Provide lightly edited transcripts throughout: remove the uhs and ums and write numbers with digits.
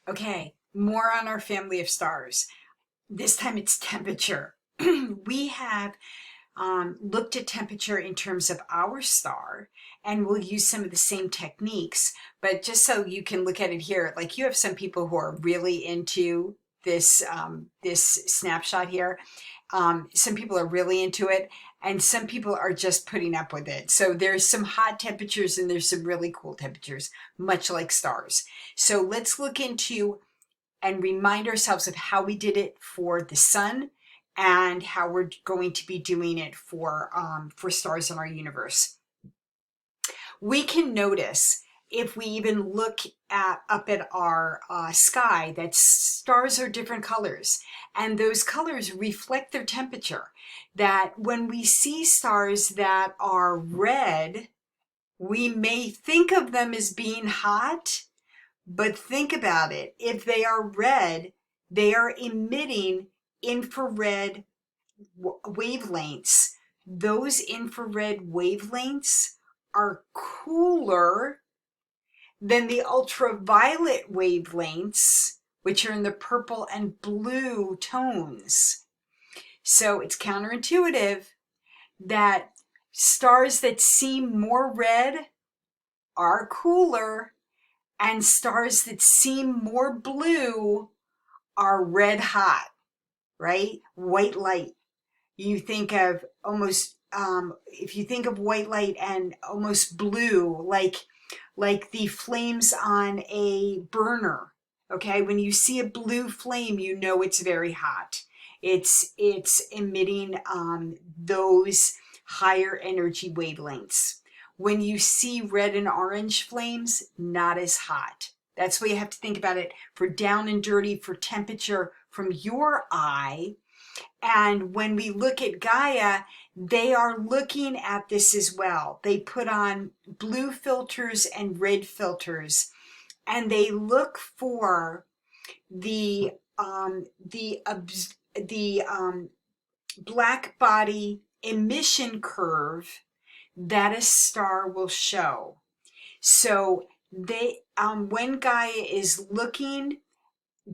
Okay, more on our family of stars. This time it's temperature. We have looked at temperature in terms of our star, and we'll use some of the same techniques. But just so you can look at it here, like you have some people who are really into this snapshot here. Some people are really into it, and some people are just putting up with it. So there's some hot temperatures and there's some really cool temperatures, much like stars. So let's look into and remind ourselves of how we did it for the sun and how we're going to be doing it for stars in our universe. We can notice if we even look up at our sky that stars are different colors, and those colors reflect their temperature. That when we see stars that are red, we may think of them as being hot, but think about it. If they are red, they are emitting infrared wavelengths. Those infrared wavelengths are cooler than the ultraviolet wavelengths, which are in the purple and blue tones. So it's counterintuitive that stars that seem more red are cooler, and stars that seem more blue are red hot, right? White light. You think of almost, if you think of white light and almost blue, like the flames on a burner. Okay, when you see a blue flame, you know it's very hot. It's emitting those higher energy wavelengths. When you see red and orange flames, not as hot. That's why you have to think about it for down and dirty, for temperature from your eye. And when we look at Gaia, they are looking at this as well. They put on blue filters and red filters, and they look for the black body emission curve that a star will show. So when Gaia is looking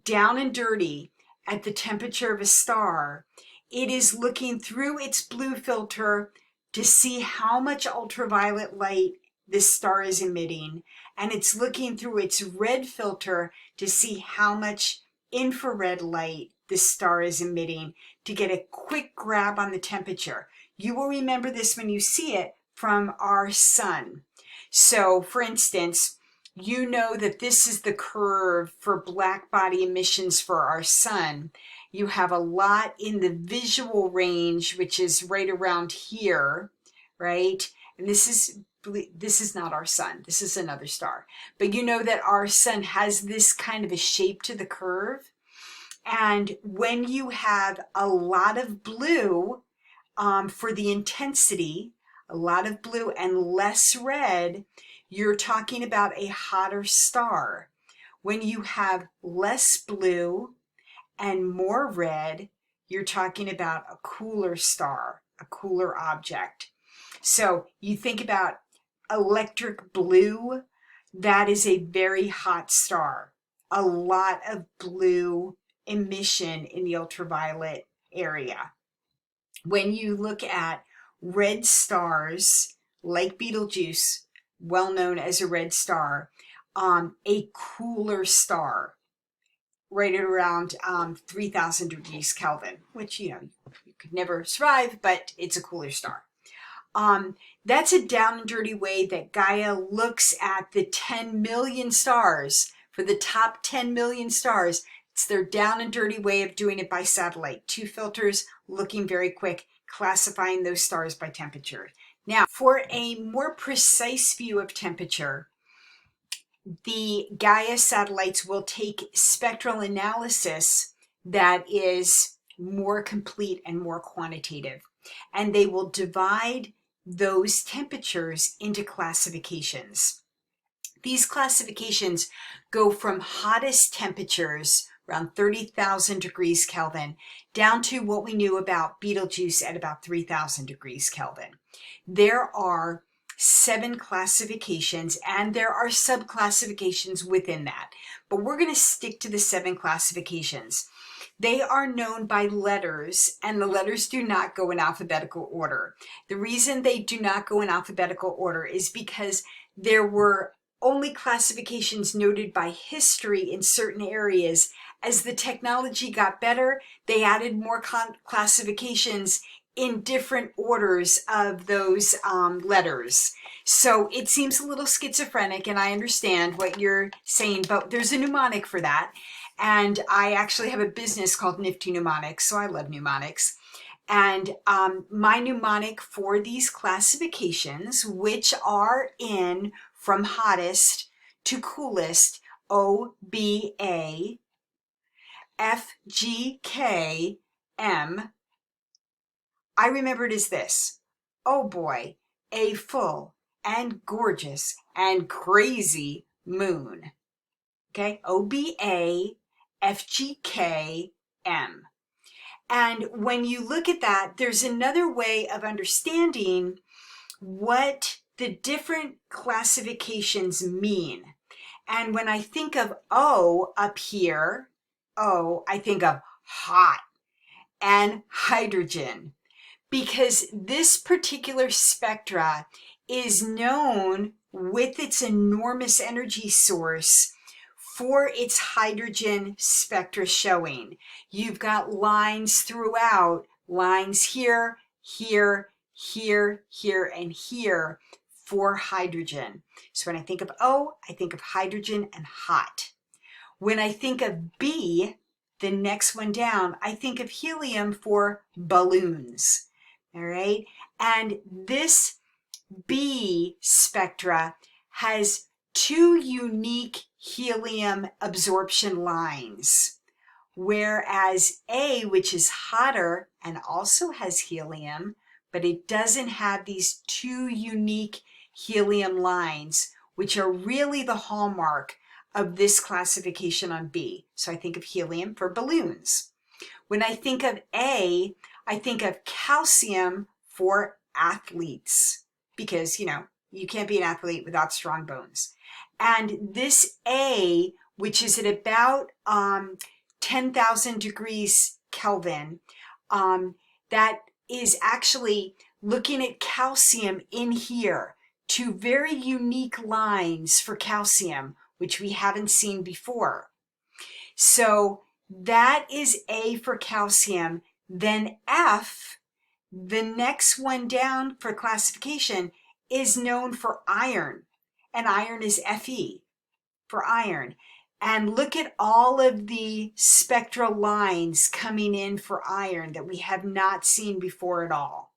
down and dirty at the temperature of a star, it is looking through its blue filter to see how much ultraviolet light this star is emitting, and it's looking through its red filter to see how much infrared light this star is emitting to get a quick grab on the temperature. You will remember this when you see it from our sun. So, for instance, you know that this is the curve for black body emissions for our sun. You have a lot in the visual range, which is right around here, right? And this is not our sun. This is another star. But you know that our sun has this kind of a shape to the curve. And when you have a lot of blue for the intensity, a lot of blue and less red, you're talking about a hotter star. When you have less blue and more red, you're talking about a cooler star, a cooler object. So you think about electric blue, that is a very hot star. A lot of blue emission in the ultraviolet area. When you look at red stars like Betelgeuse, well known as a red star, a cooler star, right at around 3,000 degrees Kelvin, which, you could never survive, but it's a cooler star. That's a down and dirty way that Gaia looks at the 10 million stars. For the top 10 million stars, it's their down and dirty way of doing it by satellite. 2 filters, looking very quick, classifying those stars by temperature. Now, for a more precise view of temperature, the Gaia satellites will take spectral analysis that is more complete and more quantitative. And they will divide those temperatures into classifications. These classifications go from hottest temperatures, around 30,000 degrees Kelvin, down to what we knew about Betelgeuse at about 3,000 degrees Kelvin. There are 7 classifications, and there are sub-classifications within that. But we're going to stick to the 7 classifications. They are known by letters, and the letters do not go in alphabetical order. The reason they do not go in alphabetical order is because there were only classifications noted by history in certain areas. As the technology got better, they added more classifications in different orders of those letters. So it seems a little schizophrenic, and I understand what you're saying, but there's a mnemonic for that. And I actually have a business called Nifty Mnemonics, so I love mnemonics. And my mnemonic for these classifications, which are in from hottest to coolest, O, B, A, F, G, K, M, I remembered is this. Oh boy, a full and gorgeous and crazy moon. Okay, O-B-A, F-G-K-M. And when you look at that, there's another way of understanding what the different classifications mean. And when I think of O up here, O, I think of hot and hydrogen, because this particular spectra is known with its enormous energy source for its hydrogen spectra showing. You've got lines throughout, lines here, here, here, here, and here for hydrogen. So when I think of O, I think of hydrogen and hot. When I think of B, the next one down, I think of helium for balloons. All right. And this B spectra has 2 unique helium absorption lines, whereas A, which is hotter and also has helium, but it doesn't have these 2 unique helium lines, which are really the hallmark of this classification on B. So I think of helium for balloons. When I think of A, I think of calcium for athletes, because, you can't be an athlete without strong bones. And this A, which is at about 10,000 degrees Kelvin, that is actually looking at calcium in here, 2 very unique lines for calcium, which we haven't seen before. So that is A for calcium. Then F, the next one down for classification, is known for iron. And iron is Fe for iron. And look at all of the spectral lines coming in for iron that we have not seen before at all.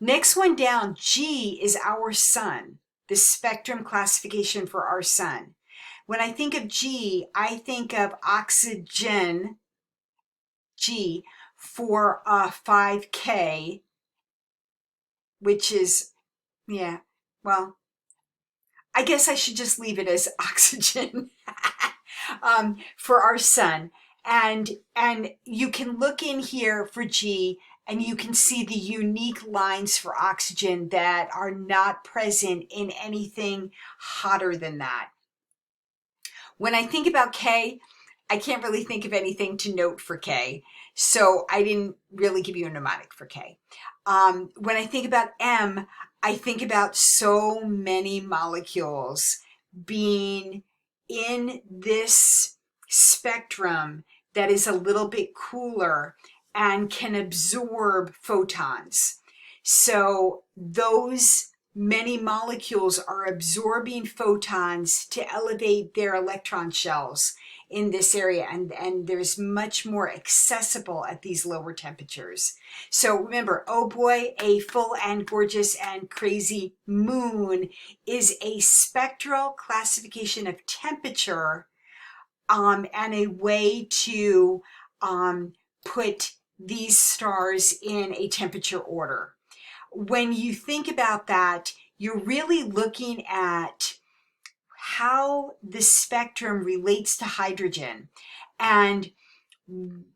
Next one down, G, is our sun, the spectrum classification for our sun. When I think of G, I think of oxygen, G, for 5K, which is, well, I guess I should just leave it as oxygen for our sun. And you can look in here for G, and you can see the unique lines for oxygen that are not present in anything hotter than that. When I think about K, I can't really think of anything to note for K, so I didn't really give you a mnemonic for K. When I think about M, I think about so many molecules being in this spectrum that is a little bit cooler and can absorb photons. So those many molecules are absorbing photons to elevate their electron shells in this area, and there's much more accessible at these lower temperatures. So remember, oh boy, a full and gorgeous and crazy moon is a spectral classification of temperature, and a way to put these stars in a temperature order. When you think about that, you're really looking at how the spectrum relates to hydrogen. And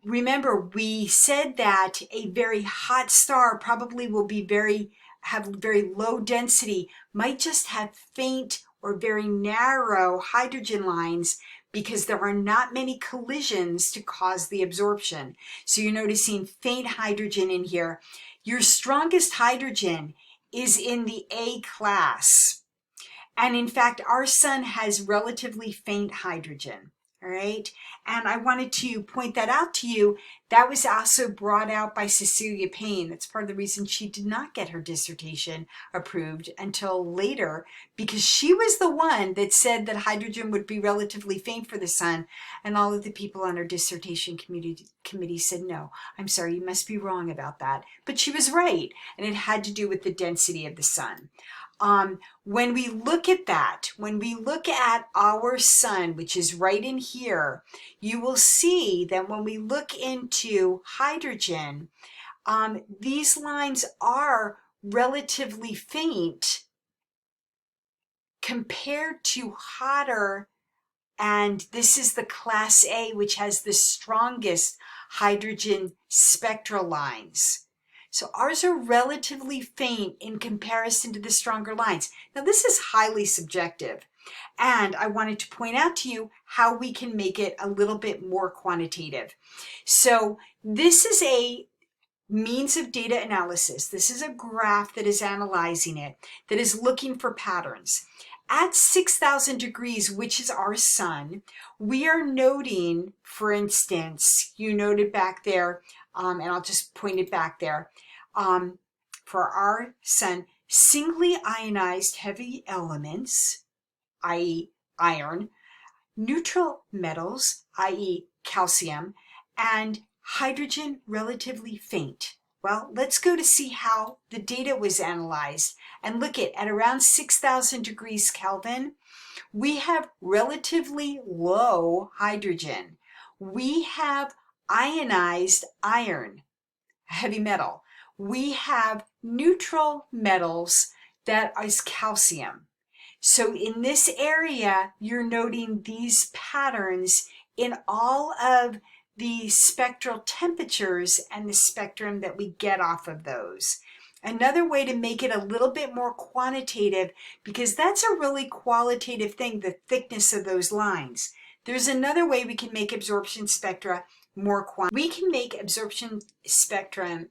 remember, we said that a very hot star probably will be very have very low density might just have faint or very narrow hydrogen lines because there are not many collisions to cause the absorption. So you're noticing faint hydrogen in here. Your strongest hydrogen is in the A class. And in fact, our sun has relatively faint hydrogen. All right. And I wanted to point that out to you. That was also brought out by Cecilia Payne. That's part of the reason she did not get her dissertation approved until later, because she was the one that said that hydrogen would be relatively faint for the sun. And all of the people on her dissertation committee said, no, I'm sorry, you must be wrong about that. But she was right. And it had to do with the density of the sun. When we look at that, when we look at our sun, which is right in here, you will see that when we look into hydrogen, these lines are relatively faint compared to hotter, and this is the class A, which has the strongest hydrogen spectral lines. So ours are relatively faint in comparison to the stronger lines. Now this is highly subjective, and I wanted to point out to you how we can make it a little bit more quantitative. So this is a means of data analysis. This is a graph that is analyzing it, that is looking for patterns. At 6,000 degrees, which is our sun, we are noting, for instance, you noted back there, and I'll just point it back there, for our sun, singly ionized heavy elements, i.e. iron, neutral metals, i.e. calcium, and hydrogen relatively faint. Well, let's go to see how the data was analyzed and look at around 6,000 degrees Kelvin, we have relatively low hydrogen. We have ionized iron, heavy metal. We have neutral metals that is calcium. So in this area, you're noting these patterns in all of the spectral temperatures and the spectrum that we get off of those. Another way to make it a little bit more quantitative, because that's a really qualitative thing, the thickness of those lines. There's another way we can make absorption spectra more quantitative. We can make absorption spectrum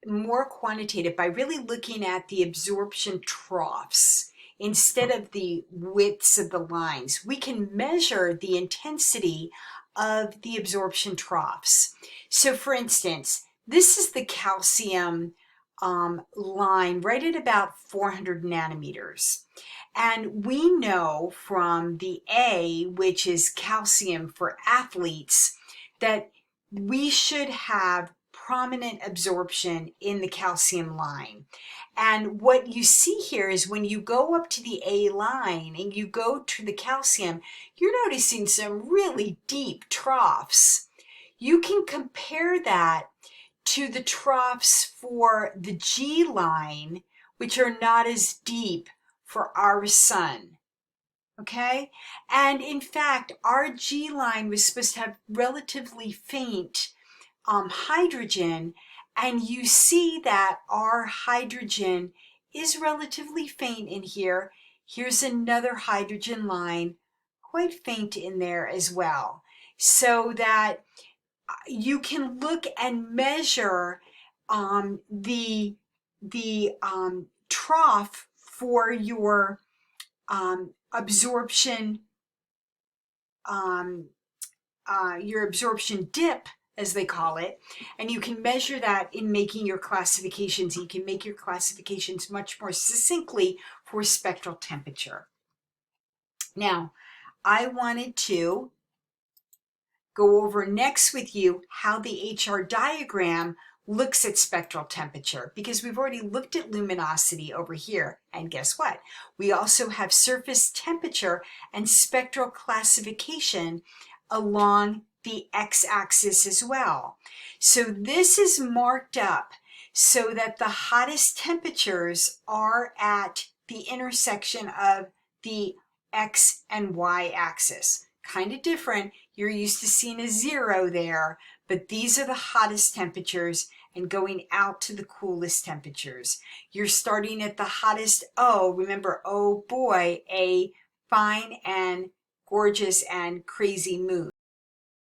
more quantitative by really looking at the absorption troughs instead of the widths of the lines. We can measure the intensity of the absorption troughs. So for instance, this is the calcium line right at about 400 nanometers. And we know from the A, which is calcium for athletes, that we should have prominent absorption in the calcium line. And what you see here is when you go up to the A line and you go to the calcium, you're noticing some really deep troughs. You can compare that to the troughs for the G line, which are not as deep for our sun. Okay? And in fact, our G line was supposed to have relatively faint hydrogen, and you see that our hydrogen is relatively faint in here. Here's another hydrogen line, quite faint in there as well. So that you can look and measure the trough for your absorption dip, as they call it, and you can measure that in making your classifications. You can make your classifications much more succinctly for spectral temperature. Now, I wanted to go over next with you how the HR diagram looks at spectral temperature, because we've already looked at luminosity over here, and guess what? We also have surface temperature and spectral classification along the x-axis as well. So this is marked up so that the hottest temperatures are at the intersection of the x and y axis. kind of different. You're used to seeing a 0 there, but these are the hottest temperatures and going out to the coolest temperatures. You're starting at the hottest O. Remember, oh boy, a fine and gorgeous and crazy moon.